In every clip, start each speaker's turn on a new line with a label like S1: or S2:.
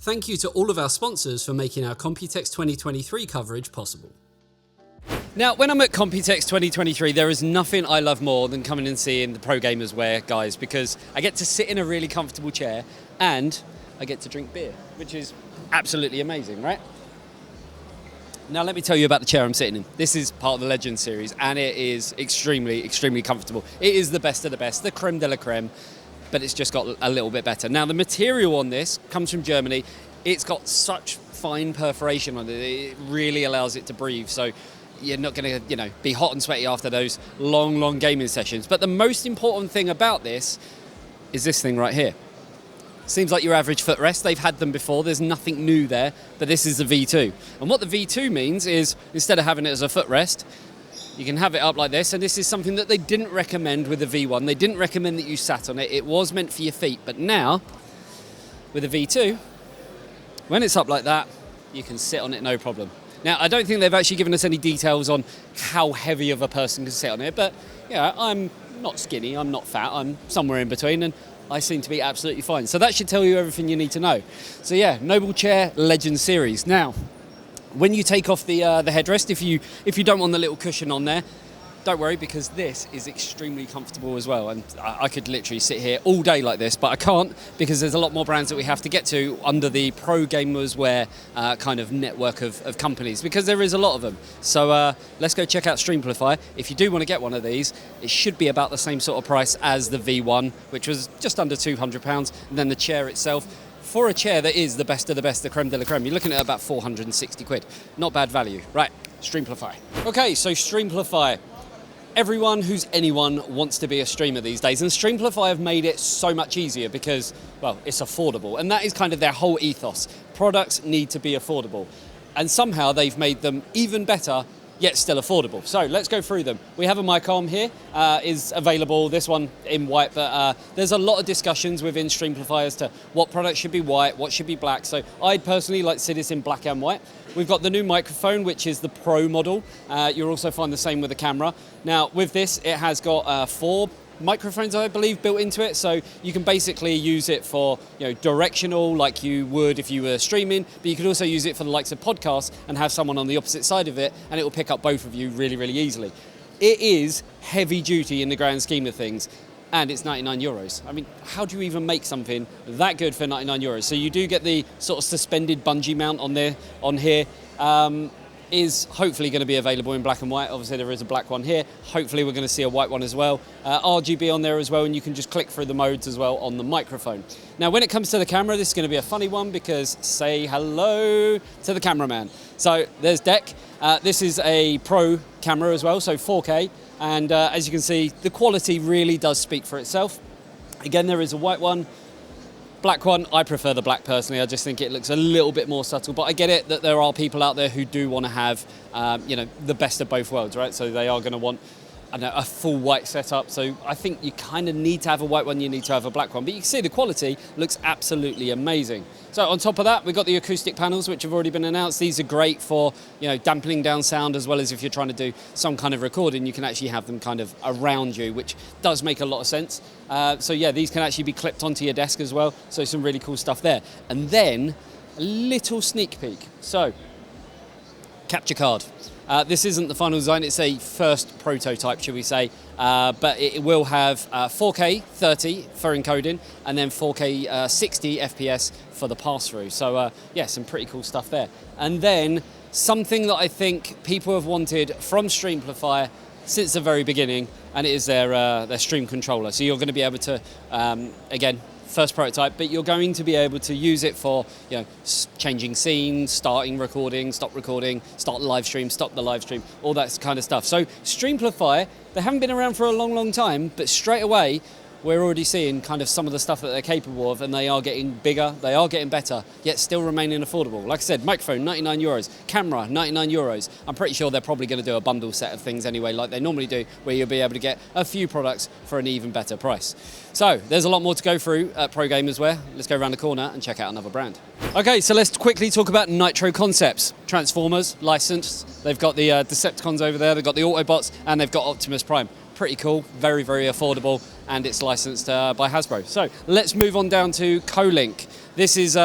S1: Thank you to all of our sponsors for making our Computex 2023 coverage possible. Now, when I'm at Computex 2023, there is nothing I love more than coming and seeing the pro gamers wear, guys, because I get to sit in a really comfortable chair and I get to drink beer, which is absolutely amazing, right? Now, let me tell you about the chair I'm sitting in. This is part of the Legends series, and it is extremely, extremely comfortable. It is the best of the best, the creme de la creme, but it's just got a little bit better. Now, the material on this comes from Germany. It's got such fine perforation on it. It really allows it to breathe. So you're not going to, be hot and sweaty after those long, long gaming sessions. But the most important thing about this is this thing right here. Seems like your average footrest. They've had them before. There's nothing new there, but this is the V2. And what the V2 means is, instead of having it as a footrest, you can have it up like this, and this is something that they didn't recommend with the V1. They didn't recommend that you sat on it. It was meant for your feet, but now, with the V2, when it's up like that, you can sit on it no problem. Now, I don't think they've actually given us any details on how heavy of a person can sit on it, but I'm not skinny, I'm not fat, I'm somewhere in between, and I seem to be absolutely fine. So that should tell you everything you need to know. So yeah, Noble Chair Legends series. Now, when you take off the headrest, if you don't want the little cushion on there, don't worry, because this is extremely comfortable as well. And I could literally sit here all day like this, but I can't, because there's a lot more brands that we have to get to under the Pro Gamers Wear kind of network of companies, because there is a lot of them. So let's go check out Streamplify. If you do want to get one of these, it should be about the same sort of price as the V1, which was just under £200, and then the chair itself. For a chair that is the best of the best, the creme de la creme, you're looking at about 460 quid. Not bad value. Right, Streamplify. Okay, so Streamplify. Everyone who's anyone wants to be a streamer these days, and Streamplify have made it so much easier because, well, it's affordable, and that is kind of their whole ethos. Products need to be affordable, and somehow they've made them even better, yet still affordable. So let's go through them. We have a mic arm here, is available, this one in white, but there's a lot of discussions within Streamplify as to what products should be white, what should be black. So I'd personally like to see this in black and white. We've got the new microphone, which is the Pro model. You'll also find the same with the camera. Now, with this, it has got 4 microphones, I believe, built into it, so you can basically use it for directional, like you would if you were streaming, but you could also use it for the likes of podcasts and have someone on the opposite side of it, and it will pick up both of you really, really easily. It is heavy duty in the grand scheme of things, and it's 99 euros. I mean, how do you even make something that good for 99 euros? So you do get the sort of suspended bungee mount on here. Is hopefully going to be available in black and white. Obviously there is a black one here. Hopefully we're going to see a white one as well. RGB on there as well, and you can just click through the modes as well on the microphone. Now when it comes to the camera, this is going to be a funny one, because say hello to the cameraman. So there's Deck. This is a Pro camera as well, so 4K, and as you can see, the quality really does speak for itself. Again, there is a white one. Black one, I prefer the black personally. I just think it looks a little bit more subtle, but I get it that there are people out there who do want to have, the best of both worlds, right? So they are going to want, a full white setup. So I think you kind of need to have a white one, you need to have a black one. But you can see the quality looks absolutely amazing. So on top of that, we've got the acoustic panels, which have already been announced. These are great for, dampening down sound, as well as if you're trying to do some kind of recording, you can actually have them kind of around you, which does make a lot of sense. So yeah, these can actually be clipped onto your desk as well. So some really cool stuff there. And then a little sneak peek. So, capture card. This isn't the final design, it's a first prototype, should we say, but it will have 4K 30 for encoding, and then 4K 60 FPS for the pass-through. So yeah, some pretty cool stuff there. And then something that I think people have wanted from Streamplify since the very beginning, and it is their stream controller. So you're going to be able to, again, first prototype, but you're going to be able to use it for changing scenes, starting recording, stop the live stream, stop the live stream, all that kind of stuff. So Streamplify, they haven't been around for a long, long time, but straight away we're already seeing kind of some of the stuff that they're capable of, and they are getting bigger, they are getting better, yet still remaining affordable. Like I said, microphone, 99 euros, camera, 99 euros. I'm pretty sure they're probably going to do a bundle set of things anyway, like they normally do, where you'll be able to get a few products for an even better price. So there's a lot more to go through at Pro Gamers Wear. Let's go around the corner and check out another brand. Okay, so let's quickly talk about Nitro Concepts. Transformers, licensed. They've got the Decepticons over there, they've got the Autobots, and they've got Optimus Prime. Pretty cool, very, very affordable, and it's licensed by Hasbro. So let's move on down to Colink. This is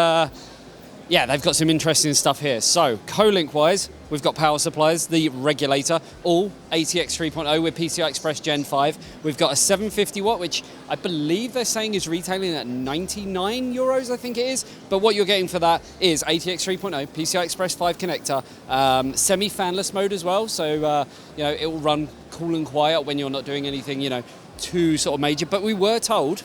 S1: yeah, they've got some interesting stuff here. So, co-link-wise, we've got power supplies, the regulator, all ATX 3.0 with PCI Express Gen 5. We've got a 750 watt, which I believe they're saying is retailing at 99 euros, I think it is. But what you're getting for that is ATX 3.0, PCI Express 5 connector, semi-fanless mode as well. So, you know, it will run cool and quiet when you're not doing anything, you know, too sort of major. But we were told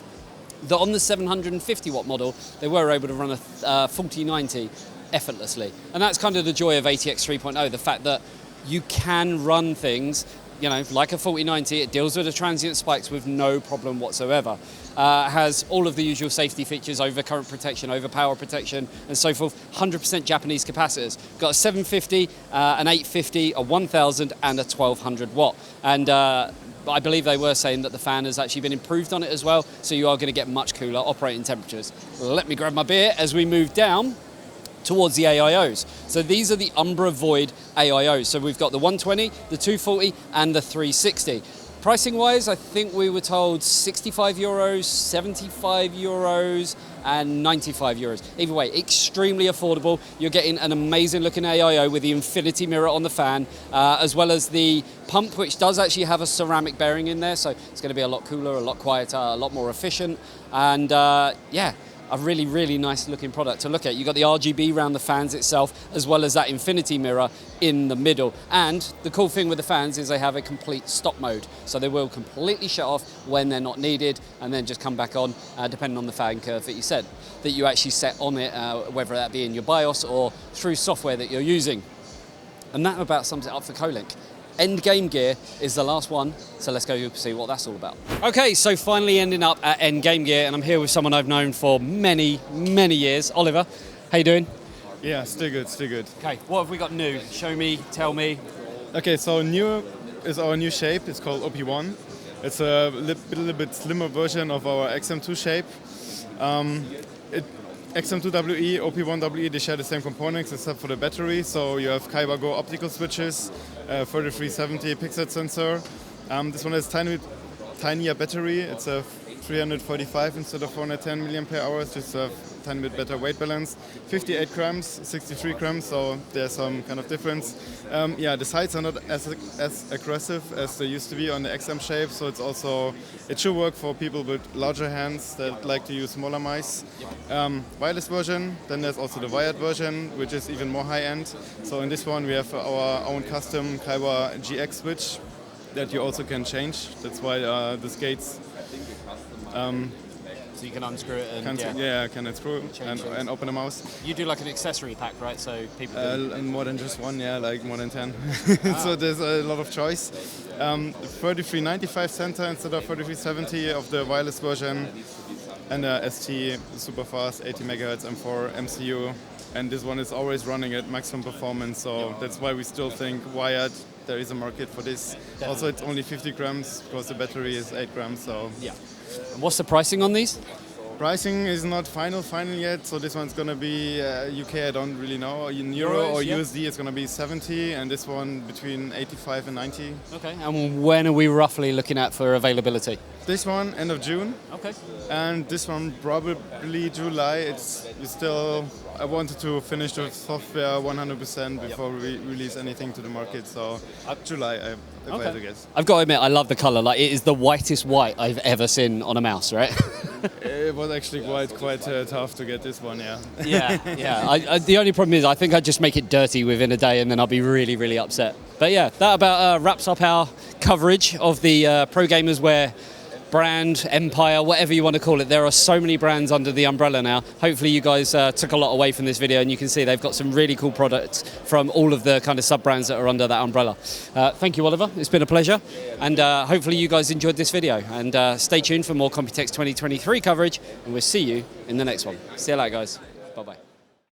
S1: that on the 750 watt model, they were able to run a 4090 effortlessly. And that's kind of the joy of ATX 3.0, the fact that you can run things, you know, like a 4090, it deals with the transient spikes with no problem whatsoever. Has all of the usual safety features over current protection, over power protection, and so forth. 100% Japanese capacitors. Got a 750, an 850, a 1000, and a 1200 watt. And I believe they were saying that the fan has actually been improved on it as well, so you are going to get much cooler operating temperatures. Let me grab my beer as we move down towards the AIOs. So these are the Umbra Void AIOs. So we've got the 120, the 240, and the 360. Pricing-wise, I think we were told 65 euros, 75 euros, and 95 euros. Either way, extremely affordable. You're getting an amazing looking AIO with the infinity mirror on the fan, as well as the pump, which does actually have a ceramic bearing in there, so it's going to be a lot cooler, a lot quieter, a lot more efficient, and yeah, a really, really nice looking product to look at. You've got the RGB around the fans itself, as well as that infinity mirror in the middle. And the cool thing with the fans is they have a complete stop mode. So they will completely shut off when they're not needed and then just come back on, depending on the fan curve that you actually set on it, whether that be in your BIOS or through software that you're using. And that about sums it up for co-link. Endgame Gear is the last one, so let's go see what that's all about. Okay, so finally ending up at Endgame Gear, and I'm here with someone I've known for many, many years. Oliver, how you doing?
S2: Yeah, still good, still good.
S1: Okay, what have we got new? Show me, tell me.
S2: Okay, so new is our new shape. It's called OP1. It's a little bit slimmer version of our XM2 shape. XM2WE, OP1WE, they share the same components except for the battery. So you have Kaiba Go optical switches, 3370 pixel sensor. This one has tinier battery. It's a 345 instead of 410 mAh, just a tiny bit better weight balance. 58 grams, 63 grams, so there's some kind of difference. Yeah, the sides are not as aggressive as they used to be on the XM shape, so it should work for people with larger hands that like to use smaller mice. Wireless version, then there's also the wired version, which is even more high-end. So in this one we have our own custom Kaiba GX switch that you also can change. That's why the skates.
S1: So you can unscrew it and
S2: can unscrew and open the mouse.
S1: You do like an accessory pack, right? So people can...
S2: more than just one, yeah, like more than 10. So there's a lot of choice. 3395 center instead of 3370 of the wireless version, and ST super fast 80 MHz M4 MCU. And this one is always running at maximum performance, so that's why we still think wired. There is a market for this. Definitely. Also, it's only 50 grams because the battery is 8 grams. So
S1: yeah. And what's the pricing on these?
S2: Pricing is not final yet, so this one's going to be UK, I don't really know. In Euro or USD, it's going to be 70, and this one between 85 and 90.
S1: Okay, and when are we roughly looking at for availability?
S2: This one, end of June.
S1: Okay.
S2: And this one, probably July. I wanted to finish the software 100% before we release anything to the market, so July, if I had to guess.
S1: I've got to admit, I love the color. Like, it is the whitest white I've ever seen on a mouse, right?
S2: It was actually quite tough to get this one, yeah.
S1: Yeah. The only problem is I think I'd just make it dirty within a day and then I'll be really, really upset. But yeah, that about wraps up our coverage of the Pro Gamers Wear brand, empire, whatever you want to call it. There are so many brands under the umbrella now. Hopefully you guys took a lot away from this video, and you can see they've got some really cool products from all of the kind of sub-brands that are under that umbrella. Thank you, Oliver. It's been a pleasure. And hopefully you guys enjoyed this video. And stay tuned for more Computex 2023 coverage, and we'll see you in the next one. See you later, guys.